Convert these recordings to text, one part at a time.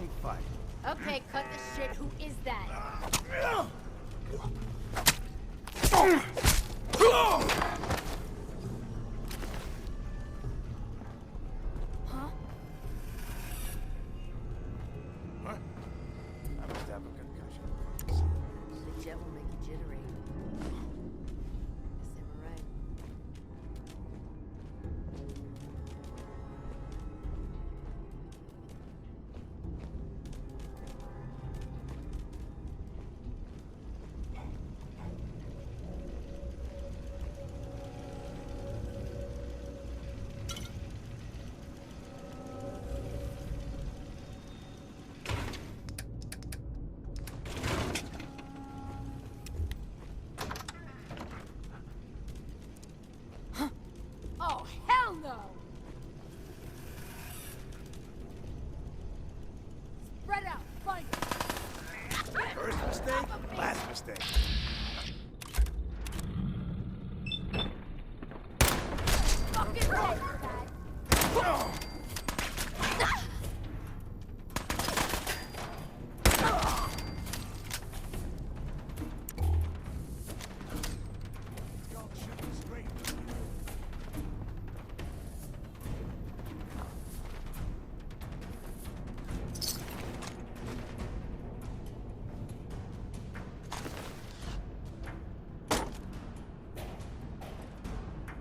ain't fight. Okay, cut the shit. Who is that? Huh? What? I must have a concussion. The jet will make you jittery. Guess they were right. Oh, hell no! Spread out, find it! First mistake, last mistake. Fucking take that! Don't shoot me straight.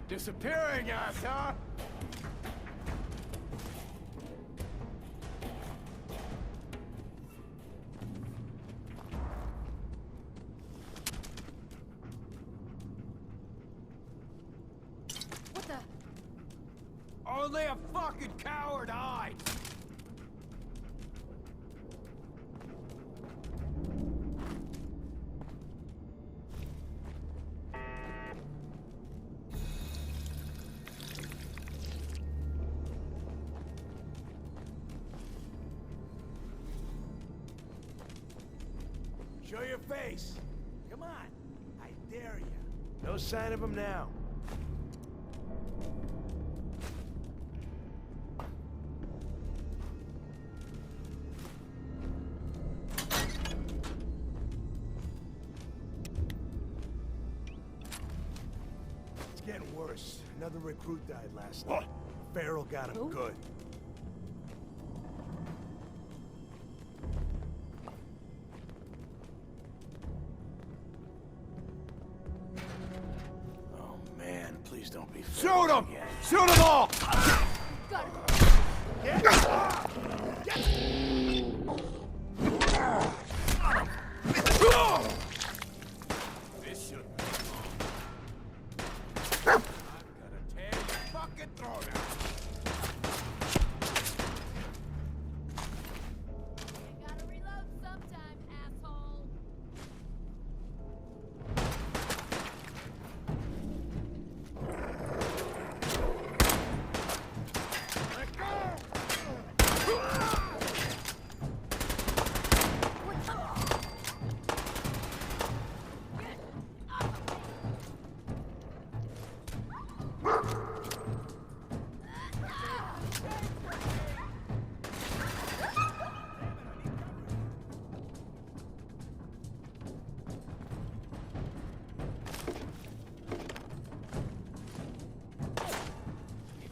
Disappearing us, huh? What the? Only a fucking coward hides! Show your face. Come on. I dare you. No sign of him now. It's getting worse. Another recruit died last night. Farrell got him Who? good. Oh man, please don't be. Shoot him! Shoot them all! Got it! This should be I'm gonna tear your fucking throat out. You gotta reload sometime, asshole! Let go!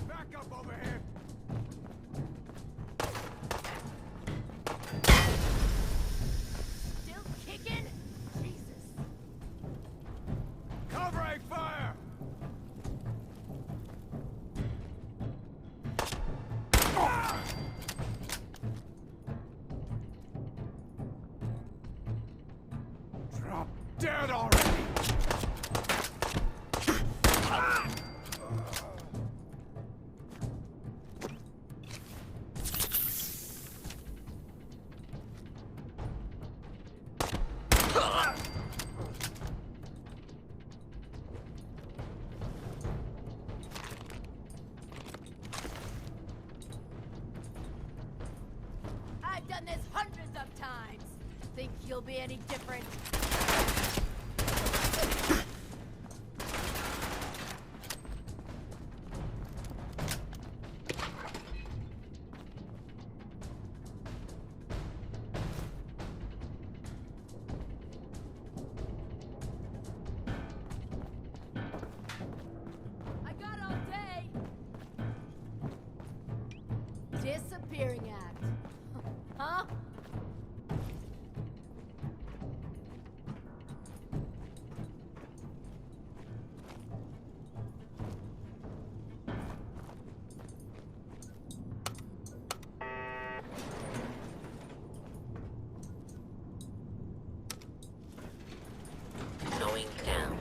Back up over here! Still kicking? Jesus. Covering fire! Drop dead already! I've done this hundreds of times. Think you'll be any different? disappearing act. Huh? Going down.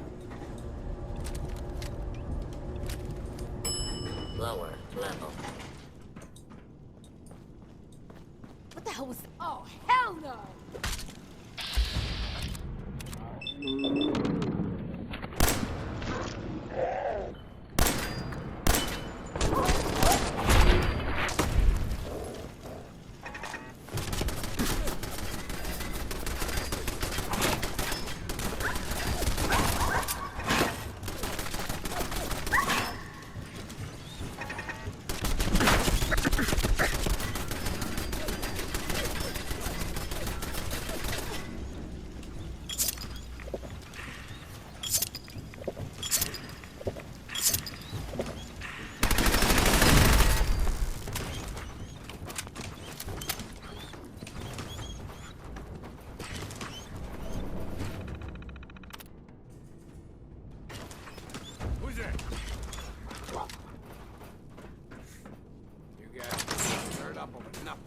Lower level. What the hell was... Oh, hell no! Who's there? You guys stirred up over nothing.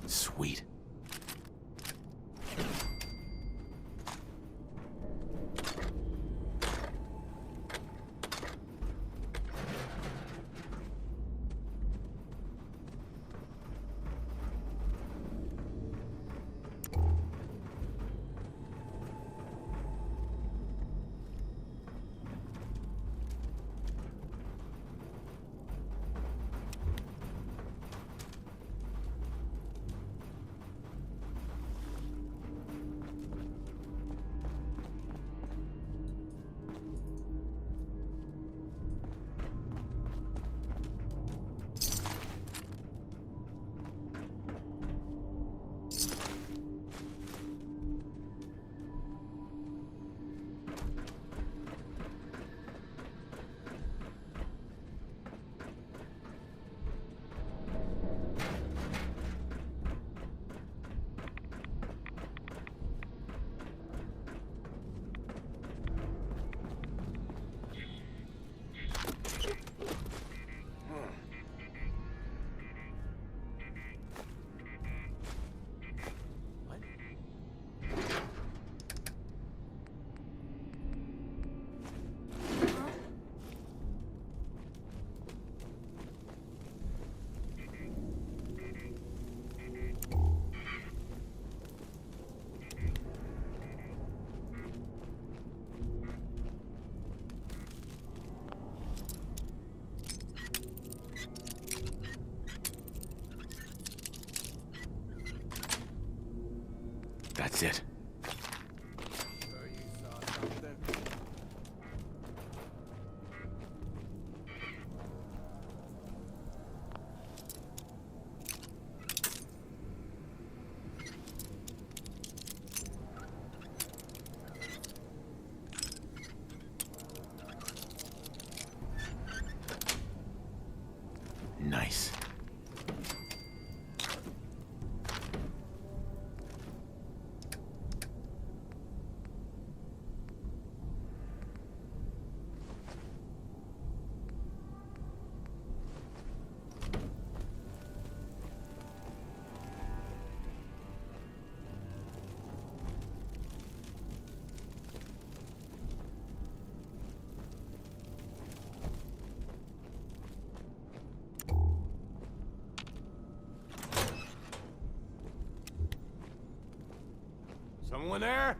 Sweet. That's it. Sure you saw something? Nice. Someone there?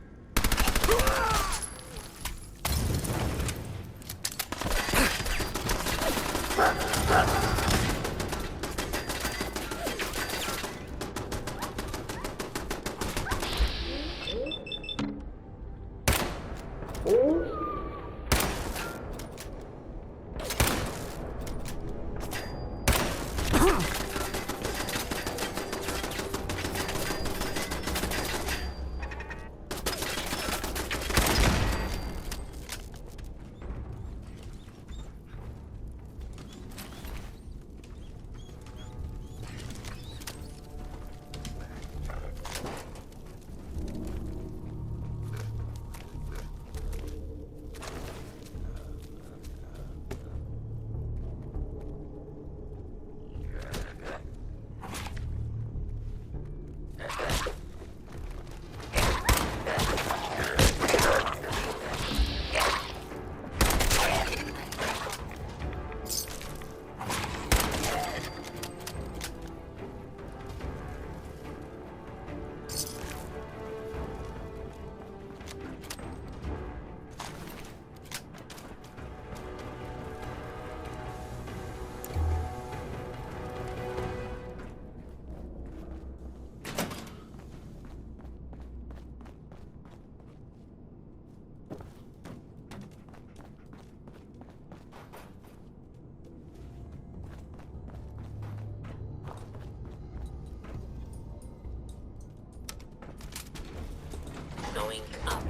going up.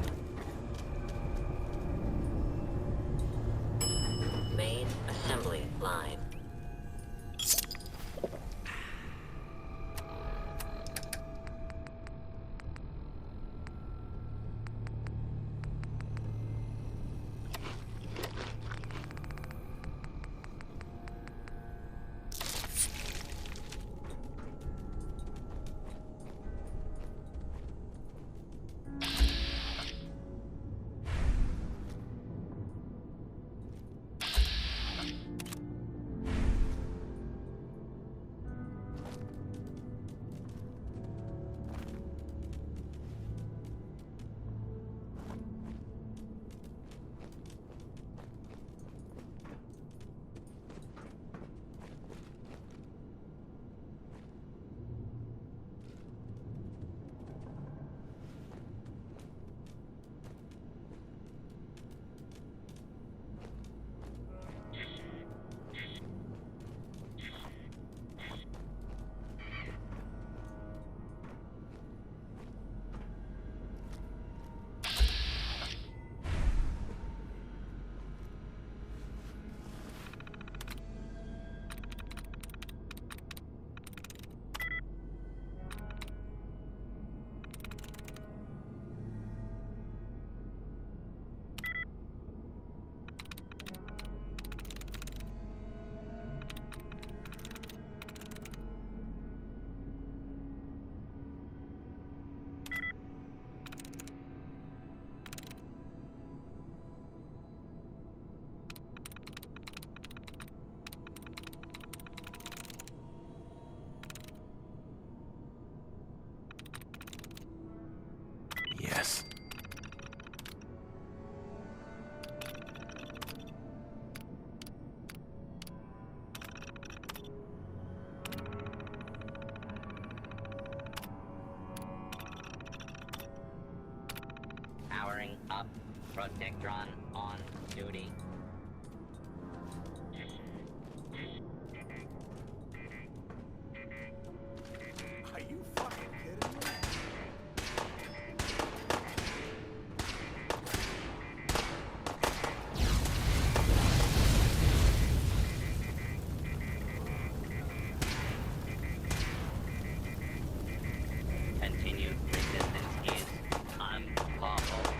Main assembly line. Yes. Powering up. Protectron on duty. Are you fucking kidding me? Continued resistance is unlawful.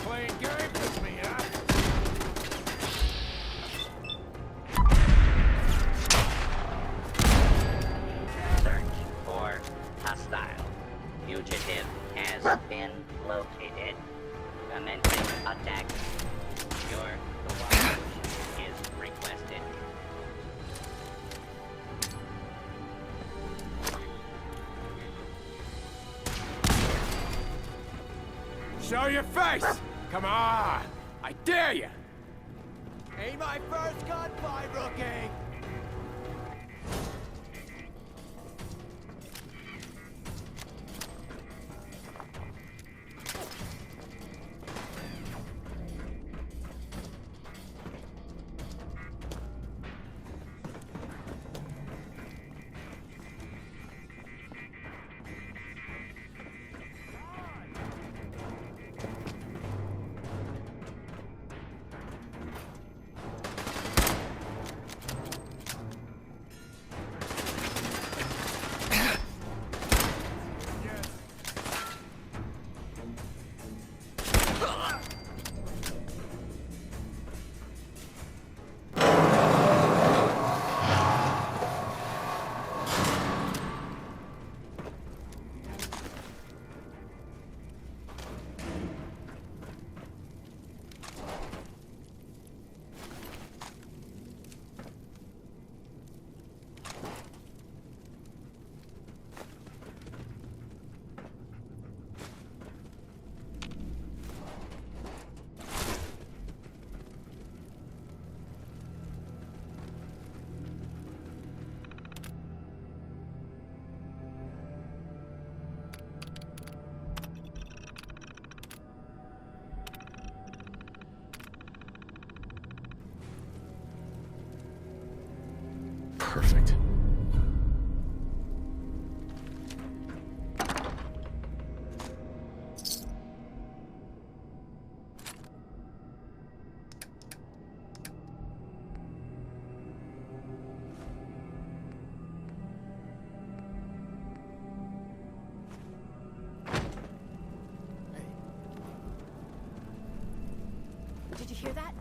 Playing games with me, huh? Search for hostile. Fugitive has been located. Commencing attack. Your cooperation is requested. Show your face! Come on! I dare you! Ain't my first gunfight, rookie! Perfect. Did you hear that?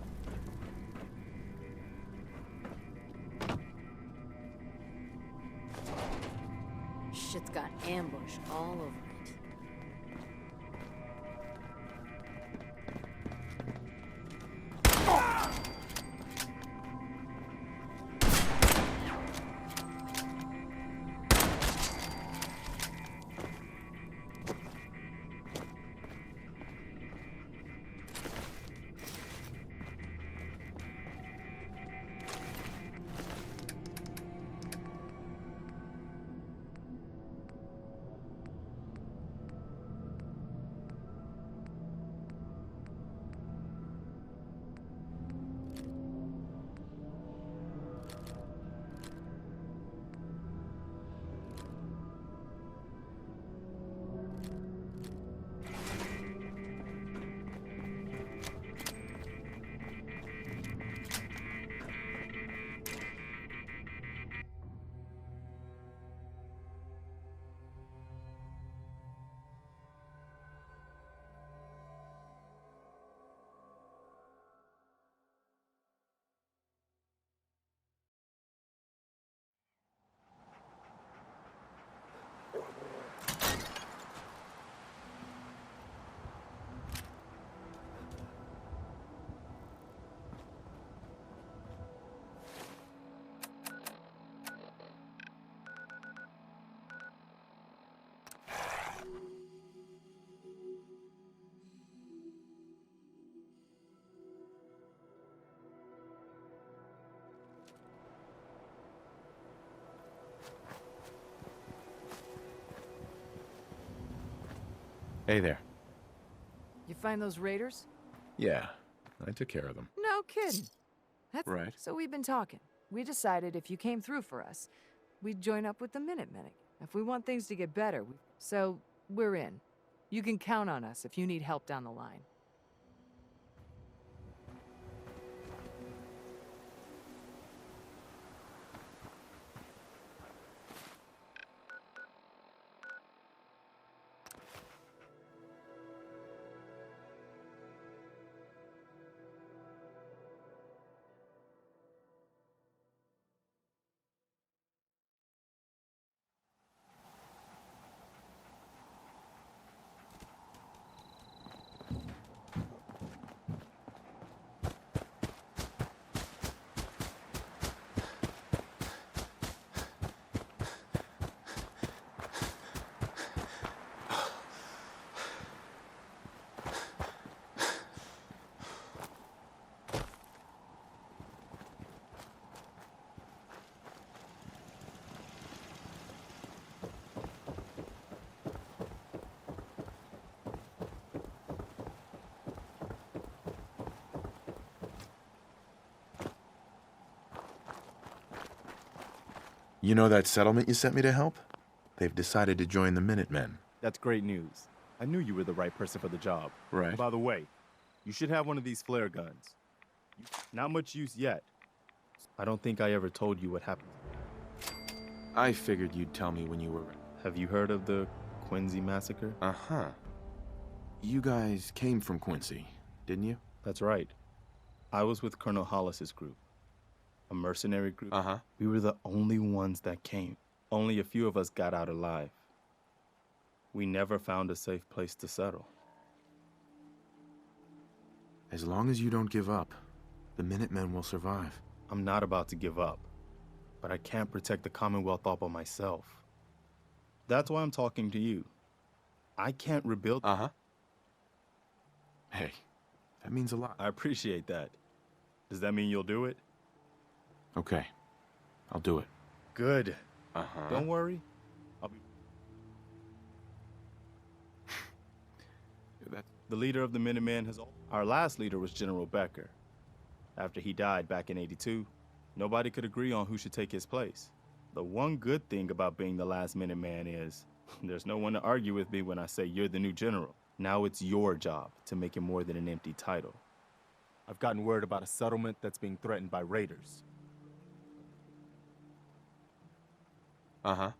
Shit's got ambush all over it. Hey there. You find those raiders? Yeah, I took care of them. No kidding. That's Right. So we've been talking. We decided if you came through for us, we'd join up with the Minutemen. If we want things to get better, so we're in. You can count on us if you need help down the line. You know that settlement you sent me to help? They've decided to join the Minutemen. That's great news. I knew you were the right person for the job. Right. By the way, you should have one of these flare guns. Not much use yet. I don't think I ever told you what happened. I figured you'd tell me when you were... Have you heard of the Quincy massacre? Uh-huh. You guys came from Quincy, didn't you? That's right. I was with Colonel Hollis's group. A mercenary group. Uh-huh. We were the only ones that came. Only a few of us got out alive. We never found a safe place to settle. As long as you don't give up, the Minutemen will survive. I'm not about to give up, but I can't protect the Commonwealth all by myself. That's why I'm talking to you. I can't rebuild... Uh-huh. Hey, that means a lot. I appreciate that. Does that mean you'll do it? Okay, I'll do it. Good. Uh-huh. Don't worry. I'll be... The leader of the Minutemen has... Our last leader was General Becker. After he died back in '82, Nobody could agree on who should take his place. The one good thing about being the last-minute man is there's no one to argue with me when I say you're the new general. Now it's your job to make it more than an empty title. I've gotten word about a settlement that's being threatened by raiders. Uh-huh.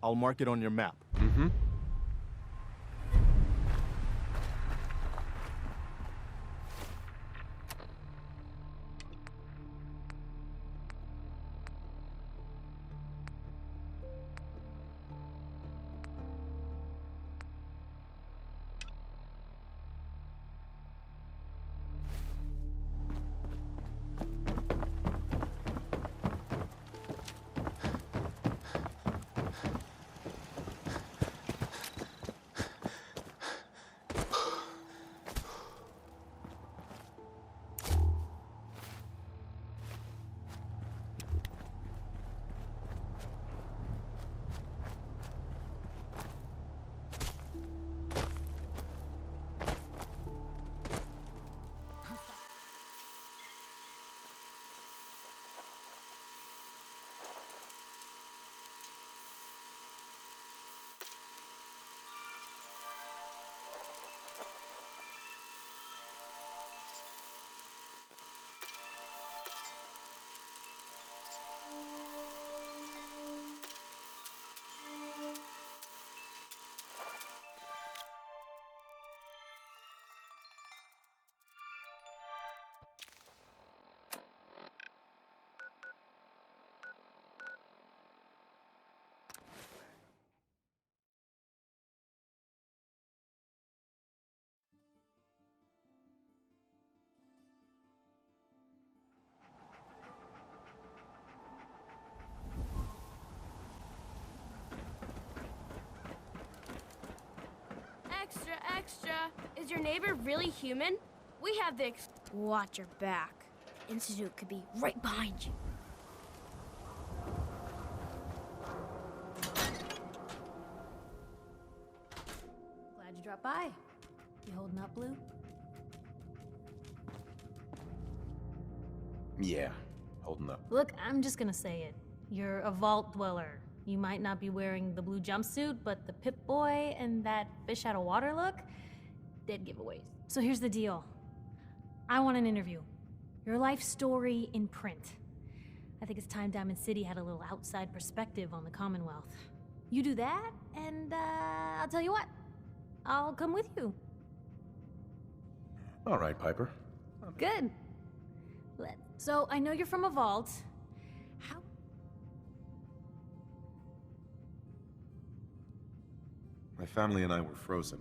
I'll mark it on your map. Mm-hmm. Extra, extra. Is your neighbor really human? We have the Watch your back. Institute could be right behind you. Glad you dropped by. You holding up, Blue? Yeah, holding up. Look, I'm just gonna say it. You're a vault dweller. You might not be wearing the blue jumpsuit, but the Pip-Boy and that fish out of water look, dead giveaways. So here's the deal. I want an interview. Your life story in print. I think it's time Diamond City had a little outside perspective on the Commonwealth. You do that, and I'll tell you what. I'll come with you. All right, Piper. Good. So I know you're from a vault. How? My family and I were frozen.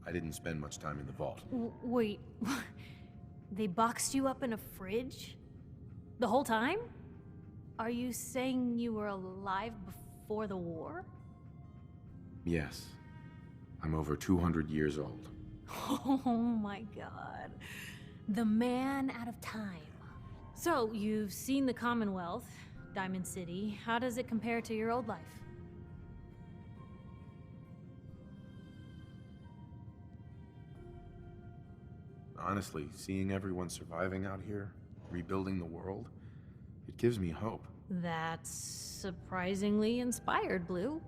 I didn't spend much time in the vault. Wait. They boxed you up in a fridge? The whole time? Are you saying you were alive before the war? Yes. I'm over 200 years old. Oh my god. The man out of time. So, you've seen the Commonwealth, Diamond City. How does it compare to your old life? Honestly, seeing everyone surviving out here, rebuilding the world, it gives me hope. That's surprisingly inspired, Blue.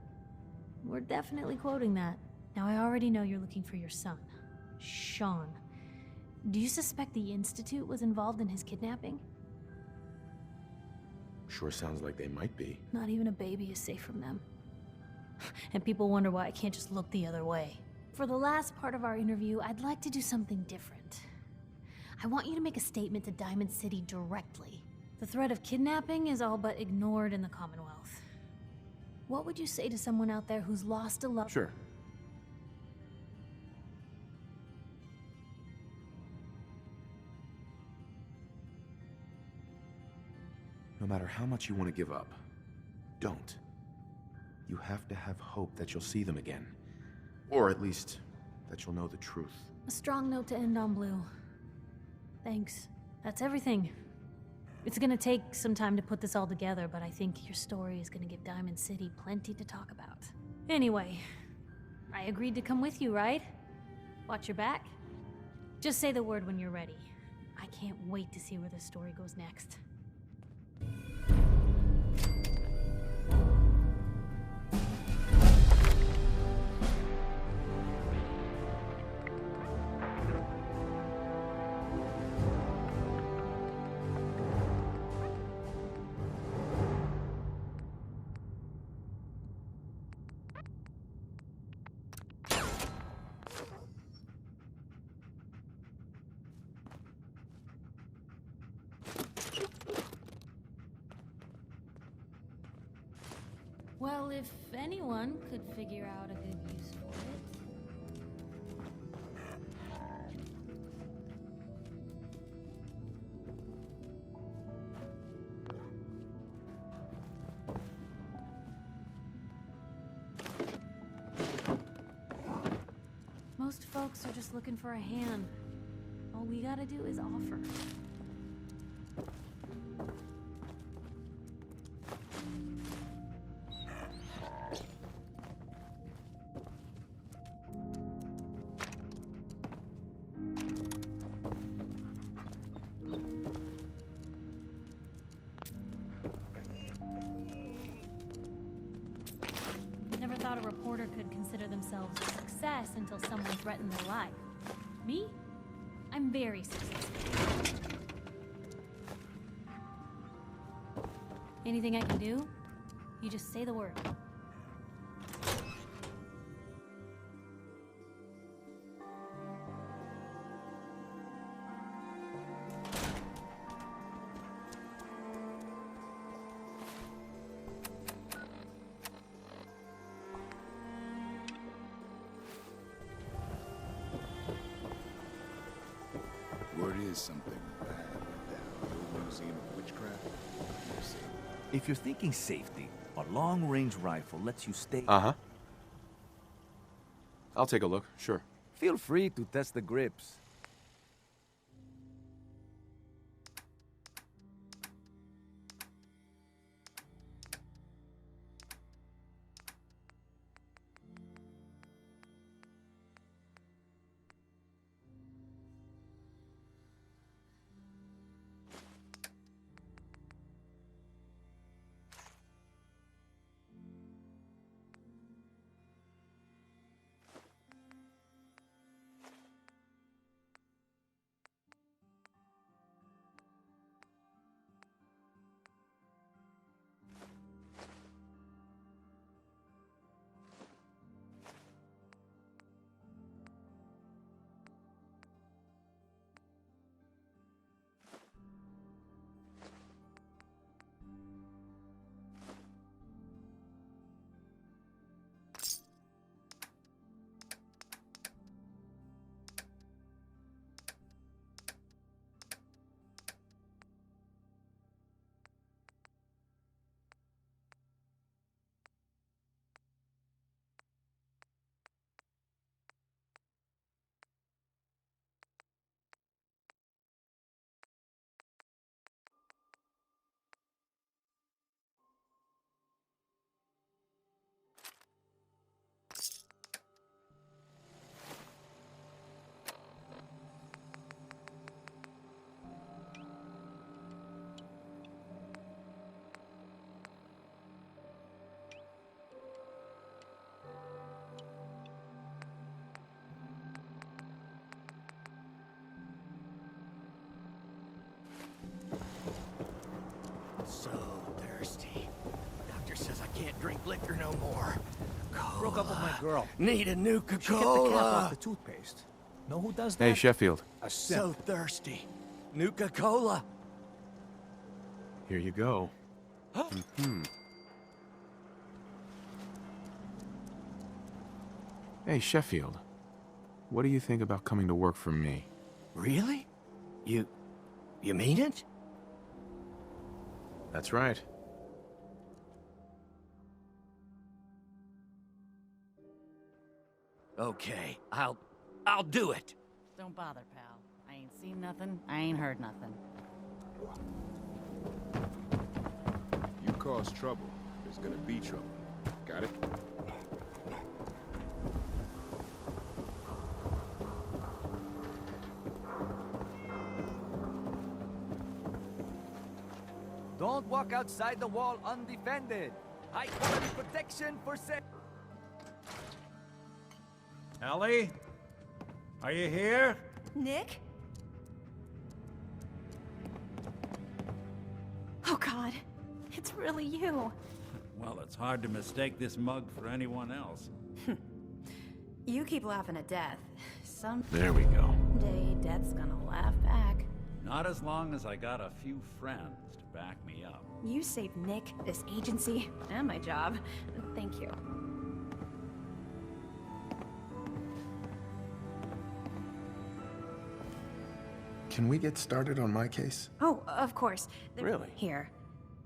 We're definitely quoting that. Now, I already know you're looking for your son, Sean. Do you suspect the Institute was involved in his kidnapping? Sure sounds like they might be. Not even a baby is safe from them. And people wonder why I can't just look the other way. For the last part of our interview, I'd like to do something different. I want you to make a statement to Diamond City directly. The threat of kidnapping is all but ignored in the Commonwealth. What would you say to someone out there who's lost a loved? Sure. No matter how much you want to give up, don't. You have to have hope that you'll see them again. Or at least, that you'll know the truth. A strong note to end on, Blue. Thanks. That's everything. It's gonna take some time to put this all together, but I think your story is gonna give Diamond City plenty to talk about. Anyway, I agreed to come with you, right? Watch your back. Just say the word when you're ready. I can't wait to see where the story goes next. Well, if anyone could figure out a good use for it. Most folks are just looking for a hand. All we gotta do is offer. Never thought a reporter could consider themselves a success until someone threatened their life. Me? I'm very successful. Anything I can do? You just say the word. Word is something bad went down. The old museum of witchcraft. If you're thinking safety, a long-range rifle lets you stay... Uh-huh. I'll take a look, sure. Feel free to test the grips. So thirsty. Doctor says I can't drink liquor no more. Broke up with my girl. Need a Nuka She kept the cap off Cola. the toothpaste. Know who does that? Hey, Sheffield. A simp. So thirsty. Nuka Cola. Here you go. Hey, Sheffield. What do you think about coming to work for me? Really? You mean it? That's right. Okay, I'll do it. Don't bother, pal. I ain't seen nothing. I ain't heard nothing. You cause trouble, there's gonna be trouble. Got it? Don't walk outside the wall undefended. High quality protection for sale. Ellie? Are you here? Nick? Oh God, it's really you. Well, it's hard to mistake this mug for anyone else. You keep laughing at death. Someday There we go. Death's gonna laugh back. Not as long as I got a few friends to back me up. You saved Nick, this agency, and my job. Thank you. Can we get started on my case? Oh, of course. Really? Here.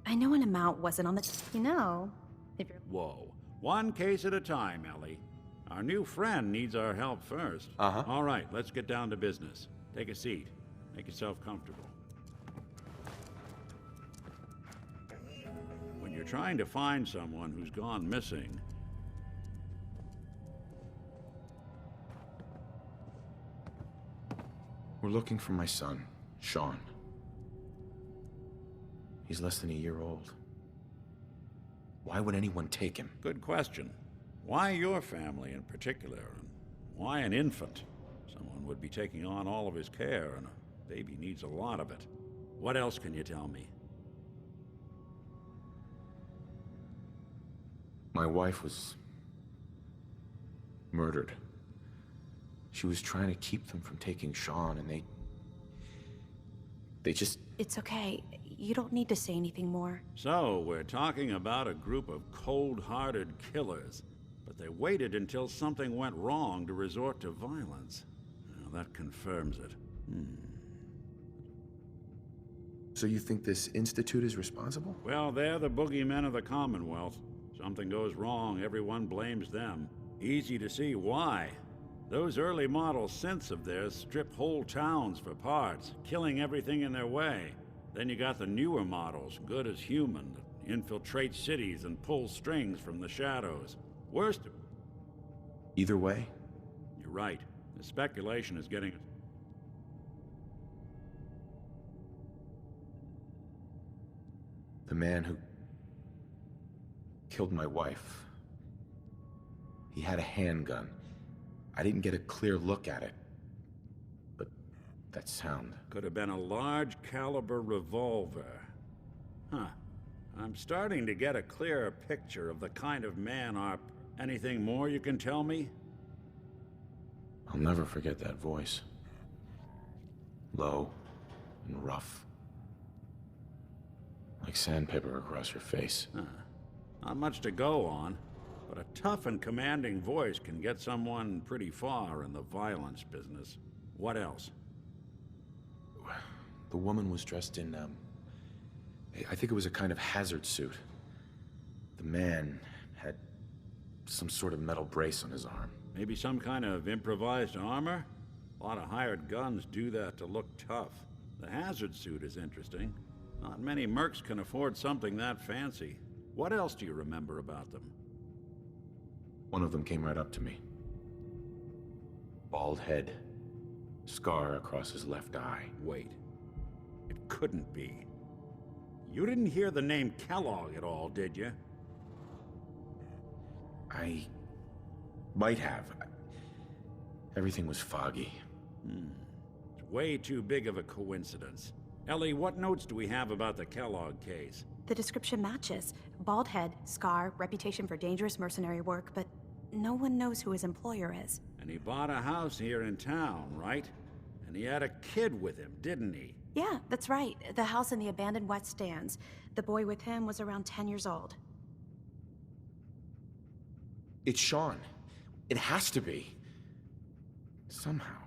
I know an amount wasn't on the... You know, if you're... Whoa. One case at a time, Ellie. Our new friend needs our help first. Uh-huh. All right, let's get down to business. Take a seat. Make yourself comfortable. When you're trying to find someone who's gone missing, We're looking for my son, Sean. He's less than a year old. Why would anyone take him? good question. Why your family in particular? And why an infant? Someone would be taking on all of his care, and a baby needs a lot of it. What else can you tell me? My wife was murdered. She was trying to keep them from taking Sean, and they just... It's okay. You don't need to say anything more. So, we're talking about a group of cold-hearted killers, but they waited until something went wrong to resort to violence. Well, that confirms it. So you think this institute is responsible? Well, they're the boogeymen of the Commonwealth. Something goes wrong, everyone blames them. Easy to see why. Those early model synths of theirs strip whole towns for parts, killing everything in their way. Then you got the newer models, good as human, that infiltrate cities and pull strings from the shadows. Worst... Either way? You're right. The speculation is getting... The man who killed my wife. He had a handgun. I didn't get a clear look at it. But that sound... Could have been a large caliber revolver. Huh. I'm starting to get a clearer picture of the kind of man our... Anything more you can tell me? I'll never forget that voice. Low and rough. Like sandpaper across your face. Huh. Not much to go on, but a tough and commanding voice can get someone pretty far in the violence business. What else? The woman was dressed in, I think it was a kind of hazard suit. The man had some sort of metal brace on his arm. Maybe some kind of improvised armor? A lot of hired guns do that to look tough. The hazard suit is interesting. Not many mercs can afford something that fancy. What else do you remember about them? One of them came right up to me. Bald head. Scar across his left eye. Wait. It couldn't be. You didn't hear the name Kellogg at all, did you? I might have. Everything was foggy. It's way too big of a coincidence. Ellie, what notes do we have about the Kellogg case? The description matches. Bald head, scar, reputation for dangerous mercenary work, but no one knows who his employer is. And he bought a house here in town, right? And he had a kid with him, didn't he? Yeah, that's right. The house in the abandoned West Stands. The boy with him was around 10 years old. It's Sean. It has to be. Somehow.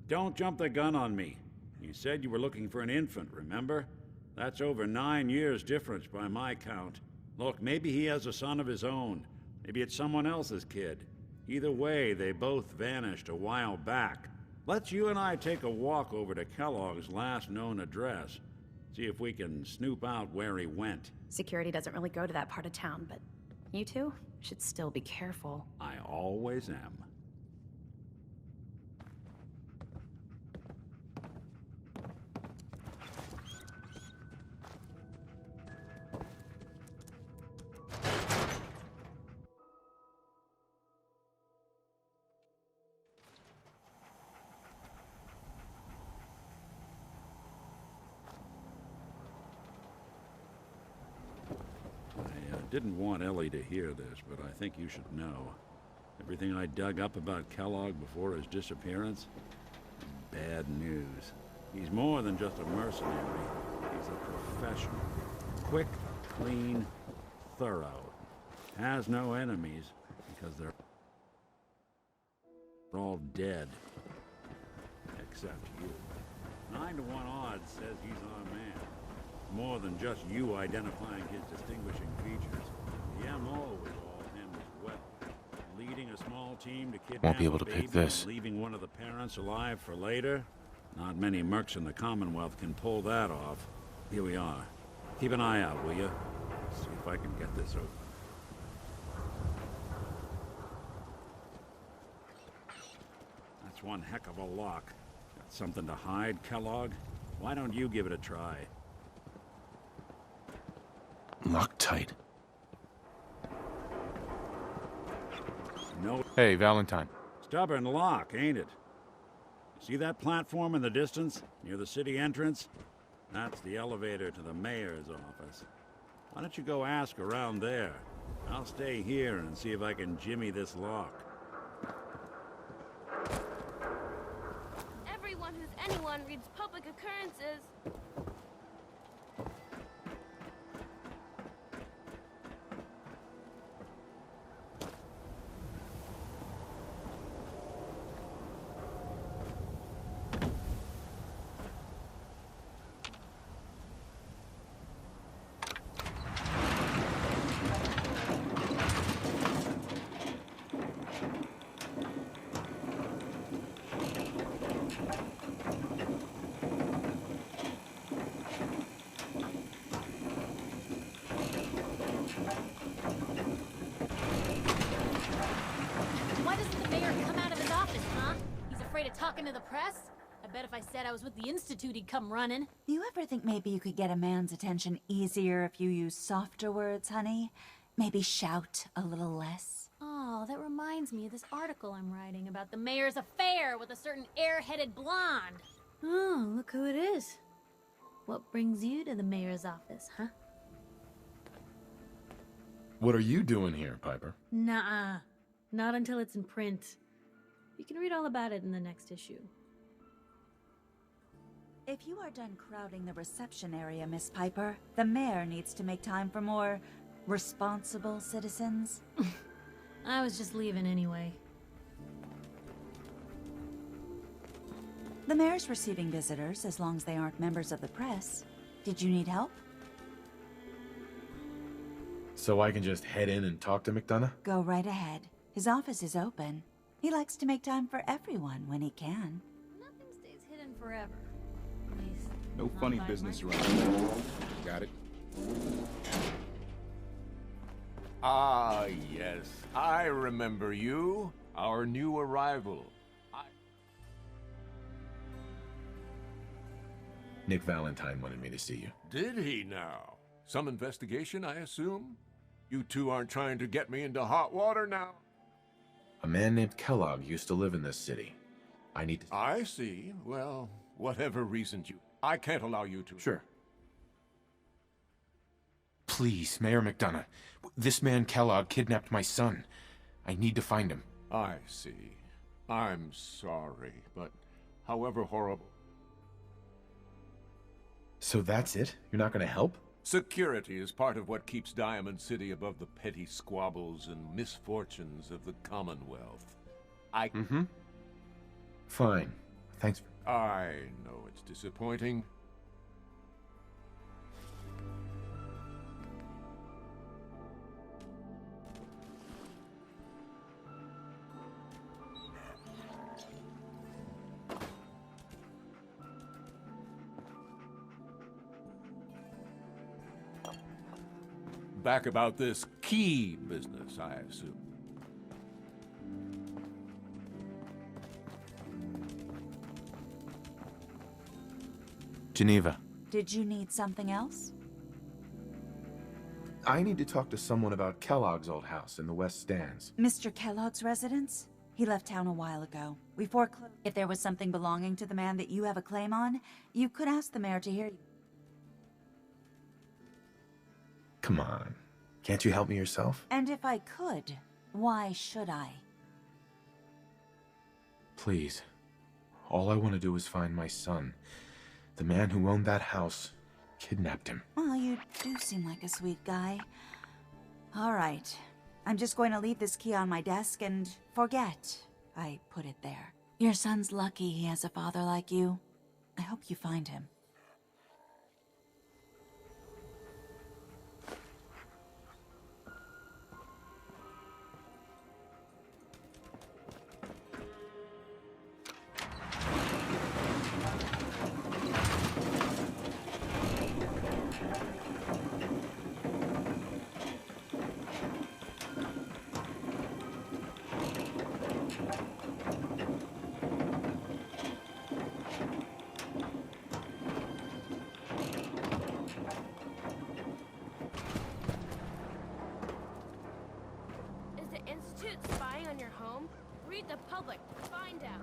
Don't jump the gun on me. You said you were looking for an infant, remember? That's over 9 years difference by my count. Look, maybe he has a son of his own. Maybe it's someone else's kid. Either way, they both vanished a while back. Let's you and I take a walk over to Kellogg's last known address. See if we can snoop out where he went. Security doesn't really go to that part of town, but you two should still be careful. I always am. didn't want Ellie to hear this, but I think you should know. Everything I dug up about Kellogg before his disappearance? Bad news. He's more than just a mercenary. He's a professional. Quick, clean, thorough. Has no enemies because they're all dead. Except you. 9 to 1 odds says he's our man. More than just you identifying his distinguishing features. The MO with all him as well. Leading a small team to kidnap Won't be able to a baby pick this. and leaving one of the parents alive for later? Not many mercs in the Commonwealth can pull that off. Here we are. Keep an eye out, will you? See if I can get this open. That's one heck of a lock. Got something to hide, Kellogg? Why don't you give it a try? Locked tight. No. Hey, Valentine. Stubborn lock, ain't it? See that platform in the distance, near the city entrance? That's the elevator to the mayor's office. Why don't you go ask around there? I'll stay here and see if I can jimmy this lock. Everyone who's anyone reads public occurrences. Why doesn't the mayor come out of his office, huh? He's afraid of talking to the press? I bet if I said I was with the Institute, he'd come running. Do you ever think maybe you could get a man's attention easier if you use softer words, honey? Maybe shout a little less? Oh, that reminds me of this article I'm writing about the mayor's affair with a certain air-headed blonde. Oh, look who it is. What brings you to the mayor's office, huh? What are you doing here, Piper? Nuh-uh. Not until it's in print. You can read all about it in the next issue. If you are done crowding the reception area, Miss Piper, the mayor needs to make time for more responsible citizens. I was just leaving anyway. The mayor's receiving visitors as long as they aren't members of the press. Did you need help? So I can just head in and talk to McDonough? Go right ahead. His office is open. He likes to make time for everyone when he can. Nothing stays hidden forever. At least, No not funny by business my- around here. Got it? Ah, yes. I remember you. Our new arrival. Nick Valentine wanted me to see you. Did he now? Some investigation, I assume? You two aren't trying to get me into hot water now? A man named Kellogg used to live in this city. I need to... I see. Well, whatever reasons you... I can't allow you to... Sure. Please, Mayor McDonough. This man Kellogg kidnapped my son. I need to find him. I see. I'm sorry, but however horrible... So that's it? You're not going to help? Security is part of what keeps Diamond City above the petty squabbles and misfortunes of the Commonwealth. Mm-hmm. Fine. Thanks. I know it's disappointing. Back about this key business, I assume. Geneva. Did you need something else? I need to talk to someone about Kellogg's old house in the West Stands. Mr. Kellogg's residence? He left town a while ago. We foreclosed. If there was something belonging to the man that you have a claim on, you could ask the mayor to hear you. Come on. Can't you help me yourself? And if I could, why should I? Please. All I want to do is find my son. The man who owned that house kidnapped him. Well, you do seem like a sweet guy. All right. I'm just going to leave this key on my desk and forget I put it there. Your son's lucky he has a father like you. I hope you find him. Spying on your home? Read the public. Find out.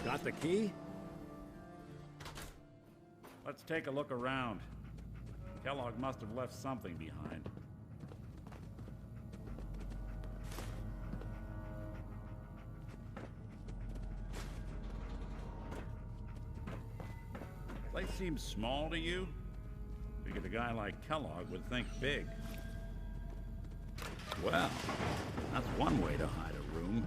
Got the key? Let's take a look around. Kellogg must have left something behind. Place seems small to you? Figured a guy like Kellogg would think big. Well, that's one way to hide a room.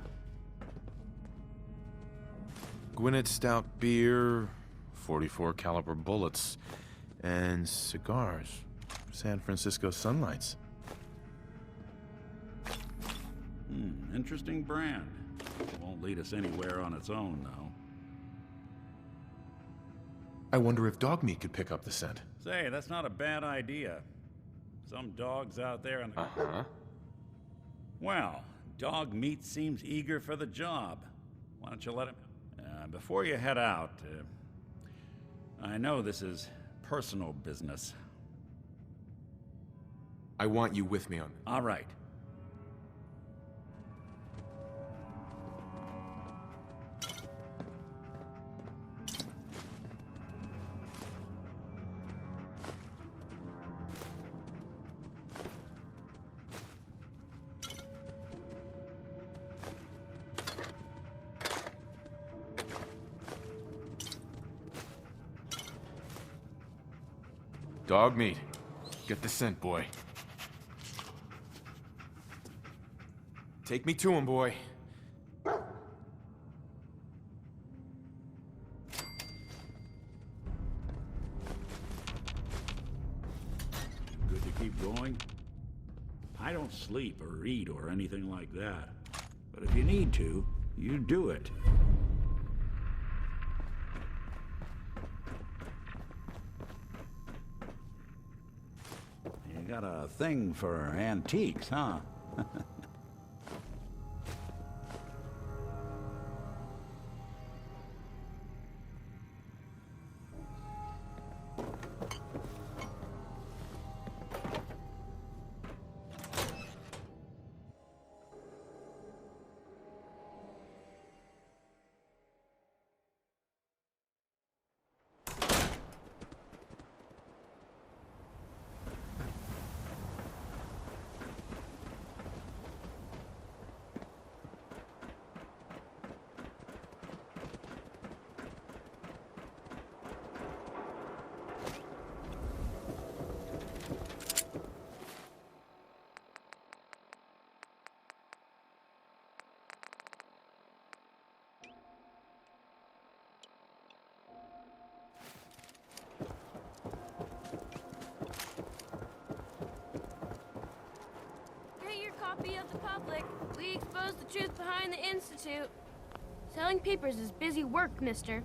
Gwinnett Stout beer, 44 caliber bullets, and cigars. San Francisco Sunlights. Interesting brand. Won't lead us anywhere on its own, though. I wonder if dog meat could pick up the scent. Say, that's not a bad idea. Some dogs out there in the... Uh-huh. Well, dog meat seems eager for the job. Why don't you let him... before you head out, I know this is personal business. I want you with me on this. All right. Dog meat. Get the scent, boy. Take me to him, boy. Good to keep going? I don't sleep or eat or anything like that. But if you need to, you do it. You got a thing for antiques, huh? Copy of the public. We expose the truth behind the Institute. Selling papers is busy work, mister.